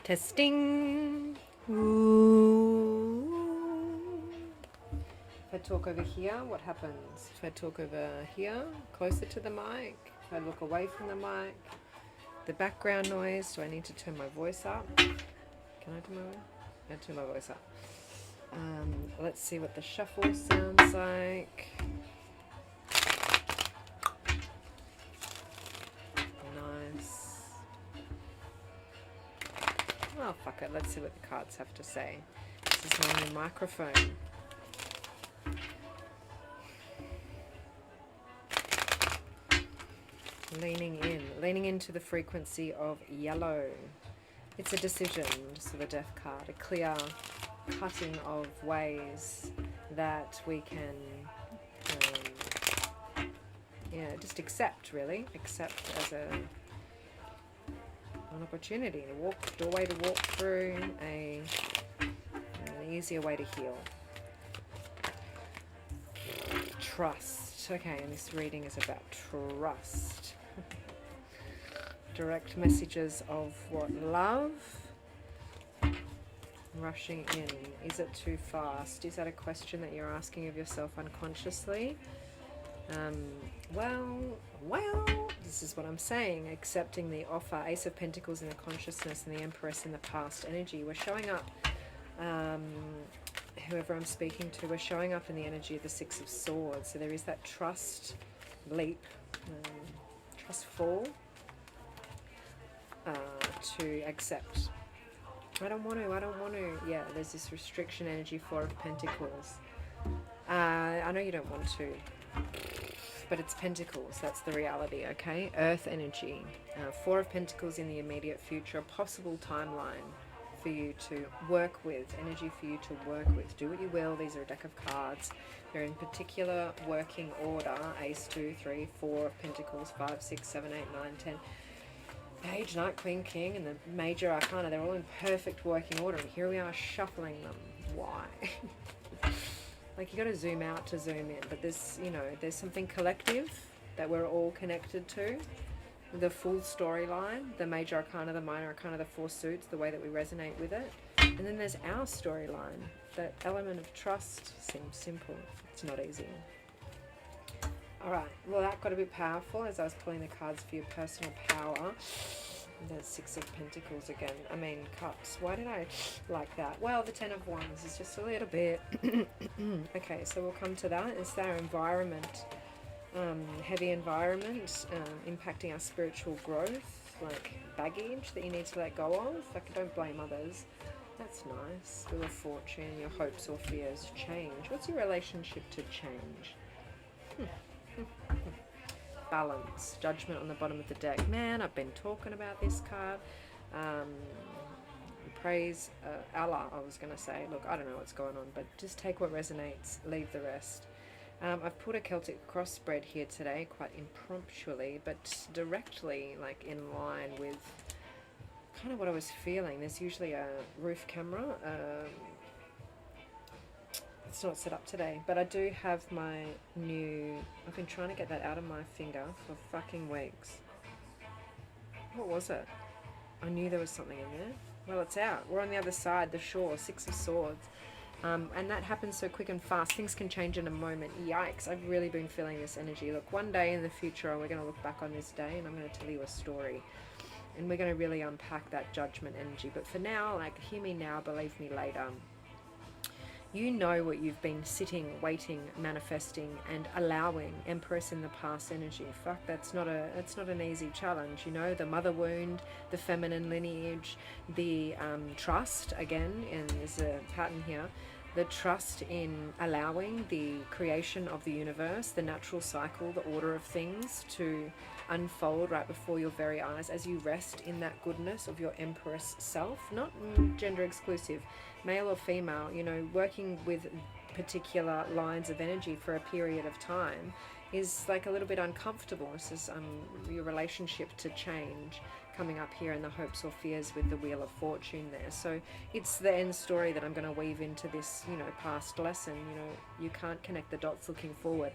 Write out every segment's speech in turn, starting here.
Testing. Ooh. If I talk over here, what happens? If I talk over here, closer to the mic, if I look away from the mic, the background noise, do I need to turn my voice up? Can I turn my voice? I'll turn my voice up. Let's see what the shuffle sounds like. Nice. Oh, fuck it. Let's see what the cards have to say. This is my new microphone. Leaning into the frequency of yellow. It's a decision, so the death card, a clear cutting of ways that we can, just accept, really. Accept as an opportunity, a doorway to walk through, an easier way to heal. Trust. Okay, and this reading is about trust. Direct messages of what? Love? Rushing in. Is it too fast? Is that a question that you're asking of yourself unconsciously? Well, this is what I'm saying. Accepting the offer. Ace of Pentacles in the consciousness and the Empress in the past energy. We're showing up, whoever I'm speaking to, we're showing up in the energy of the Six of Swords. So there is that trust leap, trustful, to accept. I don't want to. Yeah, there's this restriction energy, Four of Pentacles. I know you don't want to, but it's Pentacles. That's the reality, okay? Earth energy. Four of Pentacles in the immediate future. A possible timeline for you to work with. Energy for you to work with. Do what you will. These are a deck of cards. They're in particular working order. Ace, 2, 3, 4 of Pentacles, 5, 6, 7, 8, 9, 10. Page, Knight, Queen, King, and the Major Arcana. They're all in perfect working order, and here we are shuffling them. Why? Like, you got to zoom out to zoom in, but there's, there's something collective that we're all connected to. The full storyline, the Major Arcana, the Minor Arcana, the Four Suits, the way that we resonate with it. And then there's our storyline. That element of trust seems simple. It's not easy. Alright, well, that got a bit powerful as I was pulling the cards for your personal power. The Six of Pentacles again. I mean, Cups. Why did I like that? Well, the Ten of Wands is just a little bit. Okay, so we'll come to that. It's our environment. Heavy environment, impacting our spiritual growth, like baggage that you need to let go of. Like, don't blame others. That's nice. Wheel of Fortune, your hopes or fears change. What's your relationship to change? Balance. Judgment on the bottom of the deck. Man, I've been talking about this card. Praise Allah, I was going to say. Look, I don't know what's going on, but just take what resonates, leave the rest. I've put a Celtic Cross spread here today, quite impromptually, but directly, like, in line with kind of what I was feeling. There's usually a roof camera. It's not set up today, but I do have my new... I've been trying to get that out of my finger for fucking weeks. What was it? I knew there was something in there. Well, it's out. We're on the other side, the shore, Six of Swords. And that happens so quick and fast. Things can change in a moment. Yikes, I've really been feeling this energy. Look, one day in the future, we're going to look back on this day and I'm going to tell you a story. And we're going to really unpack that judgment energy. But for now, like, hear me now, believe me later. You know what you've been sitting, waiting, manifesting, and allowing. Empress in the past energy. Fuck, that's not an easy challenge. The mother wound, the feminine lineage, the trust again, and there's a pattern here. The trust in allowing the creation of the universe, the natural cycle, the order of things to unfold right before your very eyes as you rest in that goodness of your Empress self. Not gender exclusive, male or female, working with particular lines of energy for a period of time is like a little bit uncomfortable. This is your relationship to change coming up here in the hopes or fears with the Wheel of Fortune there. So it's the end story that I'm going to weave into this, past lesson. You can't connect the dots looking forward.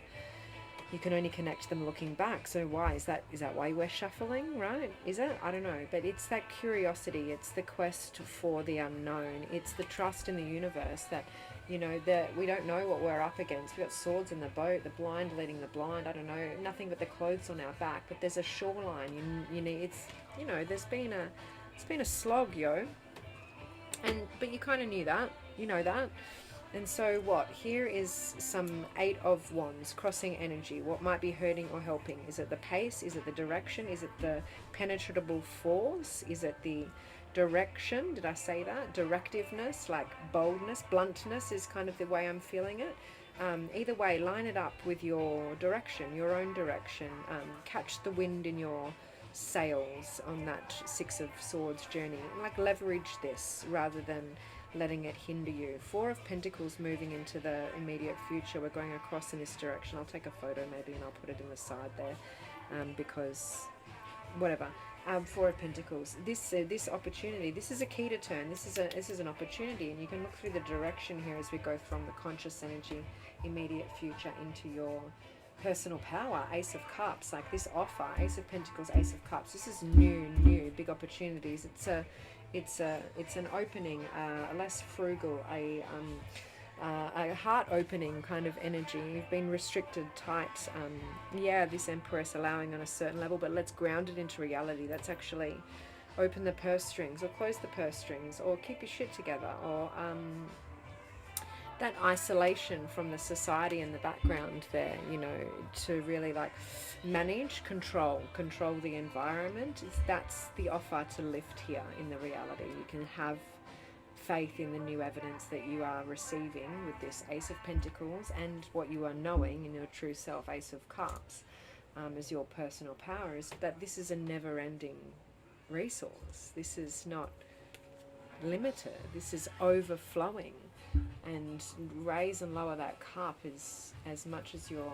you can only connect them looking back. So why is that why we're shuffling, right? Is it? I don't know, but it's that curiosity, it's the quest for the unknown, it's the trust in the universe that, you know, that we don't know what we're up against. We've got swords in the boat, the blind leading the blind, I don't know, nothing but the clothes on our back, but there's a shoreline. You need, it's, you know, it's been a slog, yo. But you kind of knew that, you know that. And so what? Here is some 8 of Wands, crossing energy. What might be hurting or helping? Is it the pace? Is it the direction? Is it the penetrable force? Is it the direction? Did I say that? Directiveness, like boldness, bluntness is kind of the way I'm feeling it. Either way, line it up with your direction, your own direction. Catch the wind in your sails on that 6 of Swords journey. Like leverage this rather than letting it hinder you. 4 of Pentacles moving into the immediate future. We're going across in this direction. I'll take a photo maybe and I'll put it in the side there, because whatever. 4 of Pentacles. This opportunity. This is a key to turn. This is an opportunity, and you can look through the direction here as we go from the conscious energy, immediate future, into your personal power. Ace of Cups, like this offer. Ace of Pentacles, Ace of Cups. This is new big opportunities. It's an opening, a less frugal, a heart-opening kind of energy. You've been restricted, tight. Yeah, this Empress allowing on a certain level, but let's ground it into reality. Let's actually open the purse strings, or close the purse strings, or keep your shit together, or that isolation from the society in the background there, you know, to really like manage, control the environment. That's the offer to lift here in the reality. You can have faith in the new evidence that you are receiving with this Ace of Pentacles, and what you are knowing in your true self, Ace of Cups, as your personal power, is that this is a never-ending resource. This is not limited. This is overflowing. And raise and lower that cup is as much as your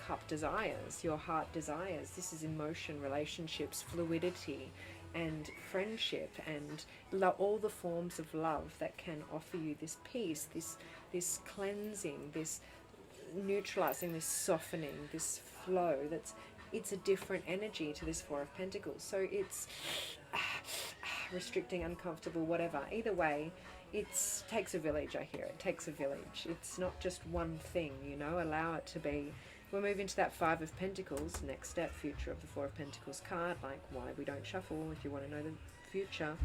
cup desires, your heart desires. This is emotion, relationships, fluidity, and friendship, and all the forms of love that can offer you this peace, this cleansing, this neutralizing, this softening, this flow. It's a different energy to this 4 of Pentacles. So it's restricting, uncomfortable, whatever. Either way, it takes a village, I hear. It takes a village. It's not just one thing, you know. Allow it to be. We'll move into that 5 of Pentacles, next step, future of the 4 of Pentacles card, like why we don't shuffle if you want to know the future.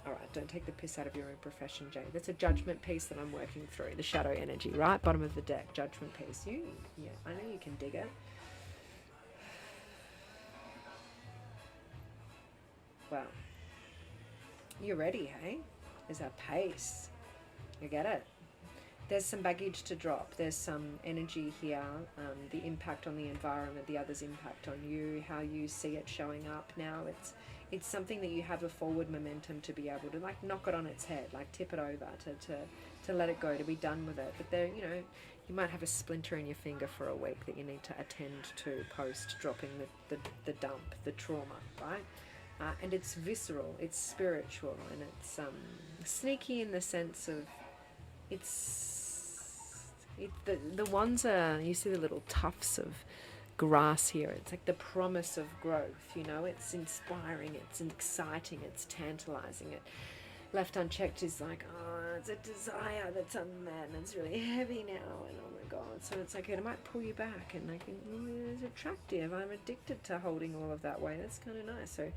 Alright, don't take the piss out of your own profession, Jay. That's a judgment piece that I'm working through. The shadow energy, right? Bottom of the deck, judgment piece. Yeah, I know you can dig it. Well, you're ready, hey? There's that pace. You get it? There's some baggage to drop. There's some energy here. The impact on the environment, the other's impact on you, how you see it showing up. Now it's something that you have a forward momentum to be able to like knock it on its head, like tip it over, to let it go, to be done with it. But there, you know, you might have a splinter in your finger for a week that you need to attend to post dropping the dump, the trauma, right? And it's visceral, it's spiritual, and it's sneaky in the sense of the ones are, you see the little tufts of grass here. It's like the promise of growth, you know. It's inspiring, it's exciting, it's tantalizing. It left unchecked is like, oh, it's a desire that's unmet and it's really heavy now, and oh my god. So it's like it might pull you back, and like it's attractive. I'm addicted to holding all of that weight. That's kind of nice. So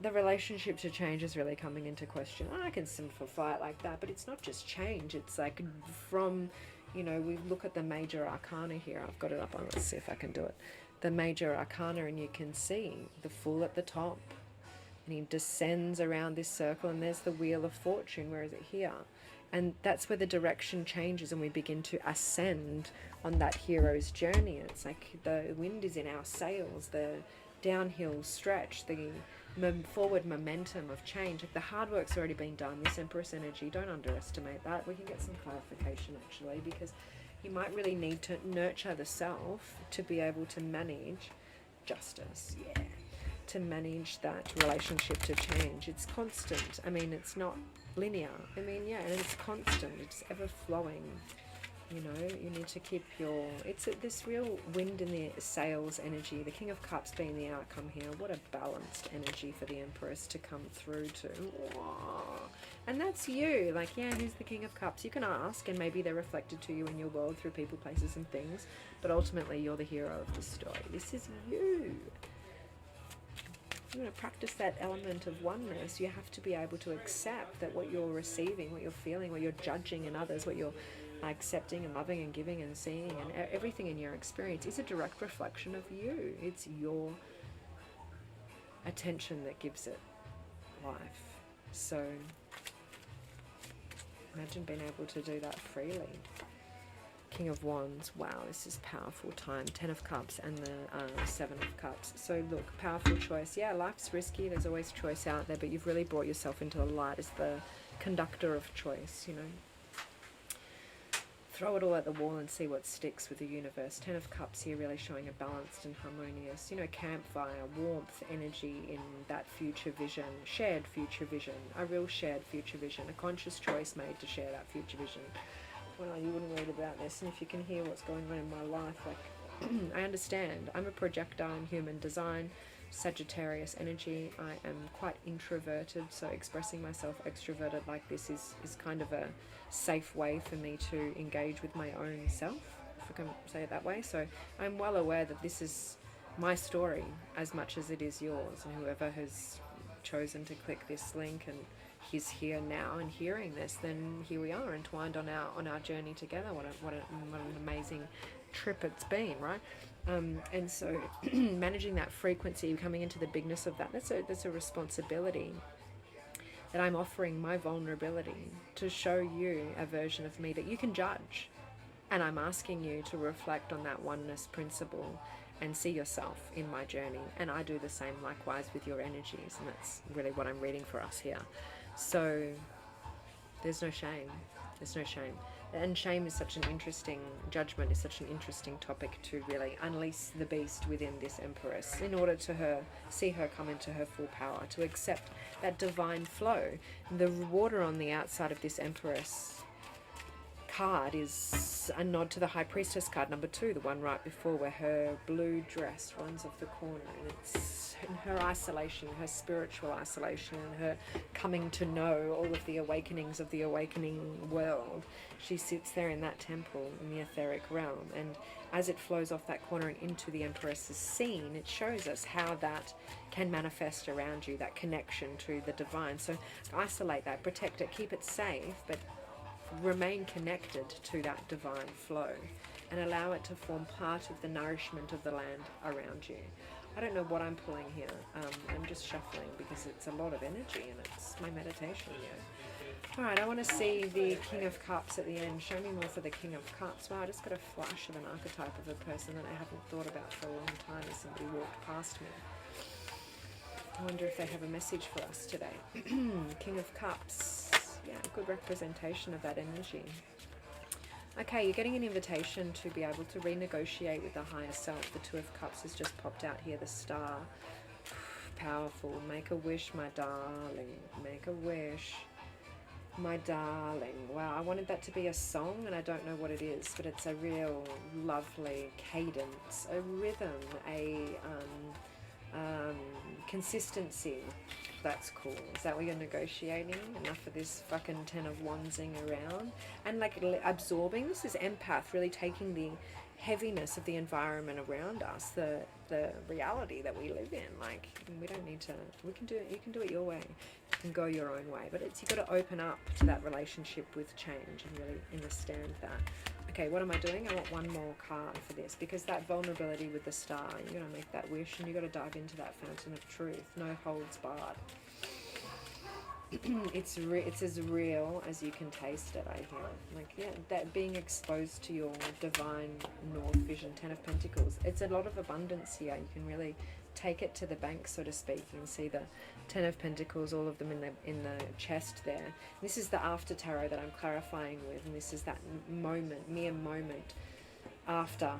the relationship to change is really coming into question. I can simplify it like that, but it's not just change. It's like from, you know, we look at the major arcana here. I've got it up on, let's see if I can do it. The major arcana, and you can see the Fool at the top. And he descends around this circle, and there's the Wheel of Fortune. Where is it? Here. And that's where the direction changes, and we begin to ascend on that hero's journey. It's like the wind is in our sails, the downhill stretch, the forward momentum of change. Like the hard work's already been done. This Empress energy, don't underestimate that. We can get some clarification actually, because you might really need to nurture the self to be able to manage justice. Yeah. To manage that relationship to change. It's constant. I mean, it's not linear. I mean, yeah, and it's constant. It's ever flowing. You know, you need to keep your, it's this real wind in the sails energy. The King of Cups being the outcome here. What a balanced energy for the Empress to come through to. Aww. And that's you. Like, yeah, who's the King of Cups? You can ask, and maybe they're reflected to you in your world through people, places, and things. But ultimately, you're the hero of the story. This is you. You want to practice that element of oneness. You have to be able to accept that what you're receiving, what you're feeling, what you're judging in others, what you're accepting and loving and giving and seeing, and everything in your experience is a direct reflection of you. It's your attention that gives it life. So imagine being able to do that freely. King of Wands. Wow, this is powerful time. 10 of Cups and the 7 of Cups. So look, powerful choice. Yeah, life's risky. There's always choice out there, but you've really brought yourself into the light as the conductor of choice, you know. Throw it all at the wall and see what sticks with the universe. 10 of Cups here really showing a balanced and harmonious, you know, campfire, warmth, energy in that future vision, shared future vision, a real shared future vision, a conscious choice made to share that future vision. Well, you wouldn't read about this, and if you can hear what's going on in my life, like, I understand. I'm a projectile in human design, Sagittarius energy. I am quite introverted, so expressing myself extroverted like this is kind of a safe way for me to engage with my own self, if I can say it that way. So I'm well aware that this is my story as much as it is yours, and whoever has chosen to click this link and is here now and hearing this, then here we are, entwined on our journey together. What an amazing trip it's been, right? And so managing that frequency, coming into the bigness of that, that's a responsibility that I'm offering my vulnerability to show you a version of me that you can judge. And I'm asking you to reflect on that oneness principle and see yourself in my journey. And I do the same likewise with your energies, and that's really what I'm reading for us here. So there's no shame. There's no shame. And shame is such an interesting, judgment is such an interesting topic to really unleash the beast within this Empress in order to see her come into her full power, to accept that divine flow. The water on the outside of this Empress card is a nod to the High Priestess card number 2, the one right before, where her blue dress runs off the corner, and it's in her isolation, her spiritual isolation, and her coming to know all of the awakenings of the awakening world. She sits there in that temple in the etheric realm, and as it flows off that corner and into the Empress's scene, it shows us how that can manifest around you, that connection to the divine. So isolate that, protect it, keep it safe, but remain connected to that divine flow and allow it to form part of the nourishment of the land around you. I don't know what I'm pulling here. I'm just shuffling because it's a lot of energy and it's my meditation here. Alright, I want to see the King of Cups at the end. Show me more for the King of Cups. Wow, I just got a flash of an archetype of a person that I haven't thought about for a long time as somebody walked past me. I wonder if they have a message for us today. King of Cups. Yeah, good representation of that energy. Okay, you're getting an invitation to be able to renegotiate with the higher self. The Two of Cups has just popped out here, the Star. Powerful. Make a wish, my darling. Make a wish, my darling. Wow, I wanted that to be a song, and I don't know what it is, but it's a real lovely cadence, a rhythm, a consistency. That's cool. Is that what you're negotiating? Enough of this fucking 10 of Wandsing around and like absorbing. This is empath, really taking the heaviness of the environment around us, the reality that we live in. Like, we don't need to, we can do it, you can do it your way, you can go your own way, but it's, you got to open up to that relationship with change and really understand that. Okay, what am I doing? I want one more card for this, because that vulnerability with the Star, you're going to make that wish and you've got to dive into that fountain of truth. No holds barred. It's as real as you can taste it, I hear. Like, yeah, that being exposed to your divine North Vision, 10 of Pentacles. It's a lot of abundance here. You can really take it to the bank, so to speak. You can see the 10 of Pentacles, all of them in the chest there. This is the after tarot that I'm clarifying with, and this is that moment, mere moment after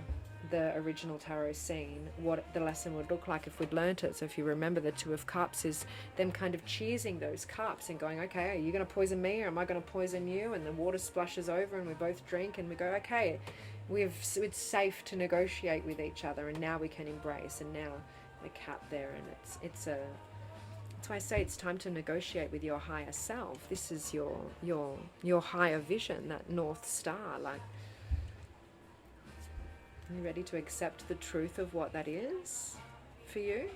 the original tarot scene, what the lesson would look like if we'd learnt it. So if you remember, the Two of Cups is them kind of cheesing those cups and going, okay, are you going to poison me or am I going to poison you? And the water splashes over and we both drink and we go, okay, it's safe to negotiate with each other, and now we can embrace. And now the Cat there, and that's why I say it's time to negotiate with your higher self. This is your higher vision, that North Star. Like, are you ready to accept the truth of what that is for you?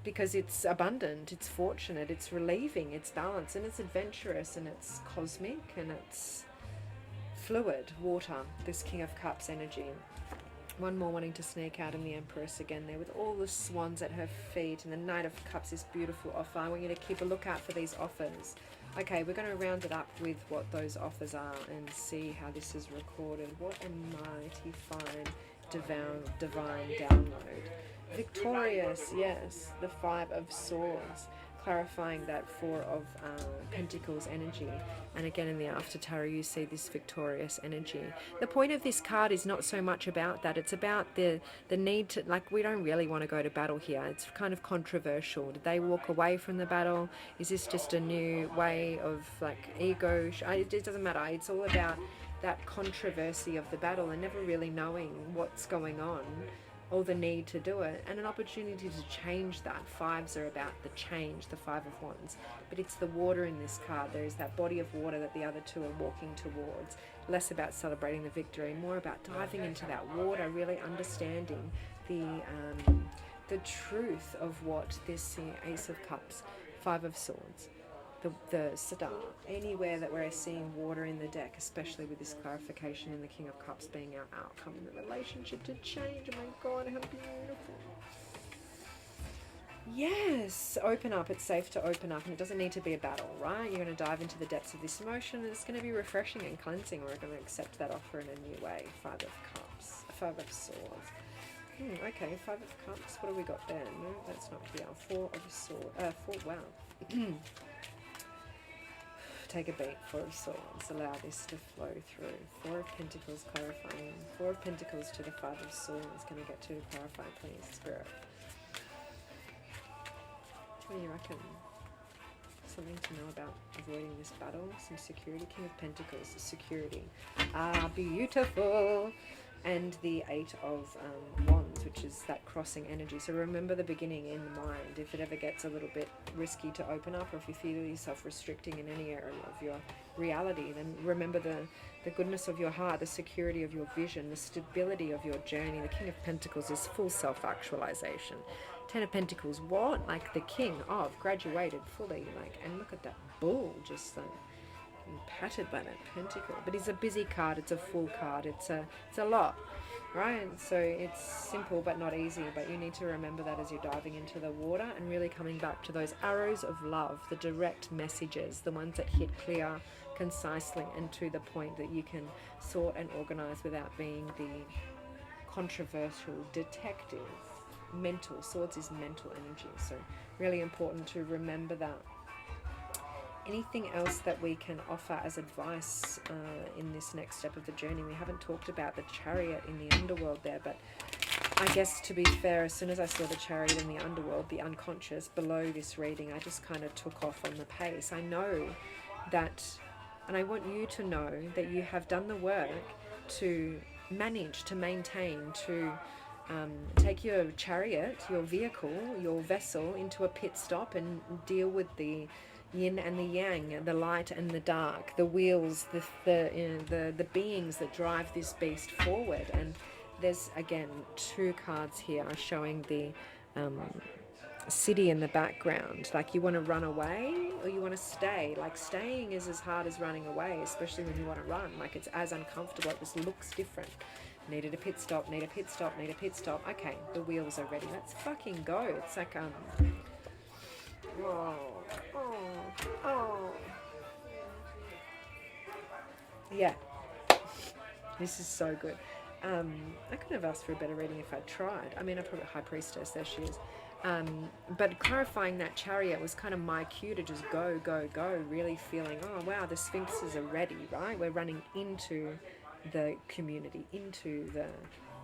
Because it's abundant, it's fortunate, it's relieving, it's balanced, and it's adventurous, and it's cosmic, and it's fluid, water, this King of Cups energy. One more wanting to sneak out in the Empress again there with all the swans at her feet, and the Knight of Cups, this beautiful offer. I want you to keep a lookout for these offers. Okay, we're going to round it up with what those offers are and see how this is recorded. What a mighty fine divine download. Victorious, yes, the Five of Swords, clarifying that Four of Pentacles energy. And again in the After Tarot you see this victorious energy. The point of this card is not so much about that. It's about the need to, like, we don't really want to go to battle here. It's kind of controversial. Did they walk away from the battle? Is this just a new way of, like, ego? It doesn't matter. It's all about that controversy of the battle and never really knowing what's going on, or the need to do it, and an opportunity to change that. Fives are about the change, the Five of Wands, but it's the water in this card. There is that body of water that the other two are walking towards. Less about celebrating the victory, more about diving into that water, really understanding the truth of what this Ace of Cups, Five of Swords, the star, anywhere that we're seeing water in the deck, especially with this clarification in the King of Cups being our outcome in the relationship to change. Oh my God, how beautiful. Yes, open up. It's safe to open up, and it doesn't need to be a battle, right? You're going to dive into the depths of this emotion, and it's going to be refreshing and cleansing. We're going to accept that offer in a new way. Five of Cups, Five of Swords. Okay, Five of Cups. What have we got there? No, that's not here. Four of Swords. Wow. Take a beat. Four of Swords. Allow this to flow through. Four of Pentacles clarifying. Four of Pentacles to the Five of Swords. Can I get to clarify, please, Spirit? What do you reckon? Something to know about avoiding this battle. Some security. King of Pentacles. Security. Ah, beautiful. And the Eight of Wands, which is that crossing energy. So remember the beginning in mind. If it ever gets a little bit risky to open up, or if you feel yourself restricting in any area of your reality, then remember the goodness of your heart, the security of your vision, the stability of your journey. The King of Pentacles is full self-actualization. Ten of Pentacles, what? Like the king of graduated fully. Like, and look at that bull, just like patted by that pentacle. But it's a busy card, it's a full card, it's a lot, right? So it's simple but not easy, but you need to remember that as you're diving into the water and really coming back to those arrows of love, the direct messages, the ones that hit clear, concisely, and to the point, that you can sort and organize without being the controversial detective. Mental, Swords is mental energy, so really important to remember that. Anything else that we can offer as advice in this next step of the journey? We haven't talked about the Chariot in the underworld there, but I guess, to be fair, as soon as I saw the Chariot in the underworld, the unconscious, below this reading, I just kind of took off on the pace. I know that, and I want you to know that you have done the work to manage, to maintain, to take your chariot, your vehicle, your vessel into a pit stop and deal with the yin and the yang, the light and the dark, the wheels, the beings that drive this beast forward. And there's again two cards here showing the city in the background. Like, you want to run away or you want to stay. Like, staying is as hard as running away, especially when you want to run. Like, it's as uncomfortable. It just looks different. Needed a pit stop, need a pit stop, need a pit stop. Okay, the wheels are ready. Let's fucking go. It's like yeah, this is so good. I couldn't have asked for a better reading if I'd tried. I mean, I probably High Priestess, there she is. But clarifying that Chariot was kind of my cue to just go, go, go, really feeling, oh wow, the Sphinxes are ready, right? We're running into the community, into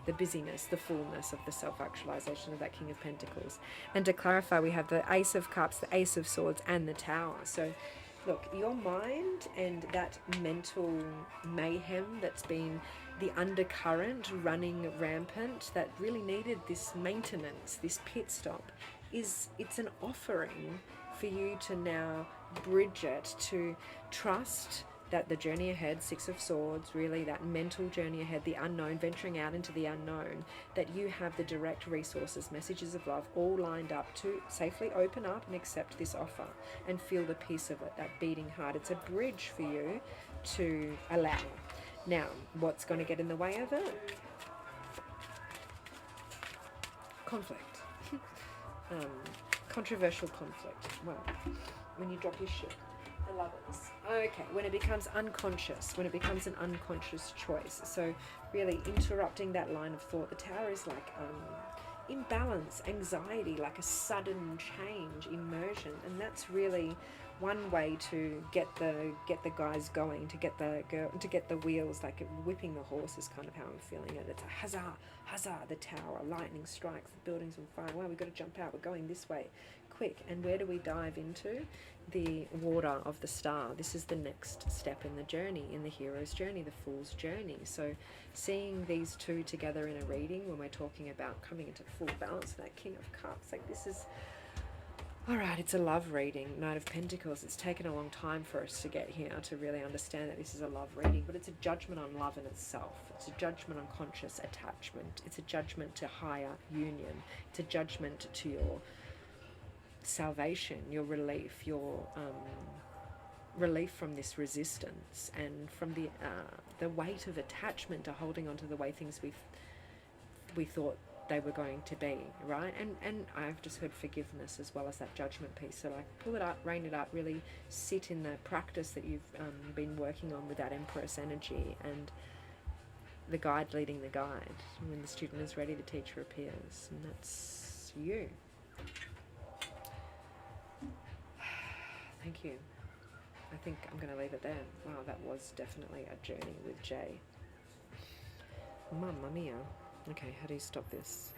the busyness, the fullness of the self-actualization of that King of Pentacles. And to clarify, we have the Ace of Cups, the Ace of Swords, and the Tower. So look, your mind and that mental mayhem that's been the undercurrent running rampant that really needed this maintenance, this pit stop, it's an offering for you to now bridge it, to trust that the journey ahead, Six of Swords, really that mental journey ahead, the unknown, venturing out into the unknown, that you have the direct resources, messages of love, all lined up to safely open up and accept this offer and feel the peace of it, that beating heart. It's a bridge for you to allow. Now, what's going to get in the way of it? Conflict. Controversial conflict. Well, when you drop your shit. I love it. Okay, when it becomes unconscious, when it becomes an unconscious choice. So really interrupting that line of thought. The Tower is like imbalance, anxiety, like a sudden change, immersion, and that's really one way to get the guys going, to get the wheels, like whipping the horse is kind of how I'm feeling it. It's a huzzah, huzzah, the Tower, lightning strikes, the building's on fire. Wow, we've got to jump out, we're going this way, quick. And where do we dive into? The water of the star. This is the next step in the journey, in the hero's journey, the fool's journey. So seeing these two together in a reading when we're talking about coming into full balance, that King of Cups, like this is, all right, it's a love reading, Knight of Pentacles. It's taken a long time for us to get here to really understand that this is a love reading, but it's a judgment on love in itself. It's a judgment on conscious attachment. It's a judgment to higher union. It's a judgment to your salvation, your relief, your relief from this resistance and from the weight of attachment to holding on to the way things we thought they were going to be, right? And I've just heard forgiveness as well as that judgment piece. So like pull it up, rain it up, really sit in the practice that you've been working on with that Empress energy and the guide leading the guide when the student is ready to teach her peers, and that's you. Thank you. I think I'm going to leave it there. Wow, that was definitely a journey with Jaye. Mamma mia. Okay, how do you stop this?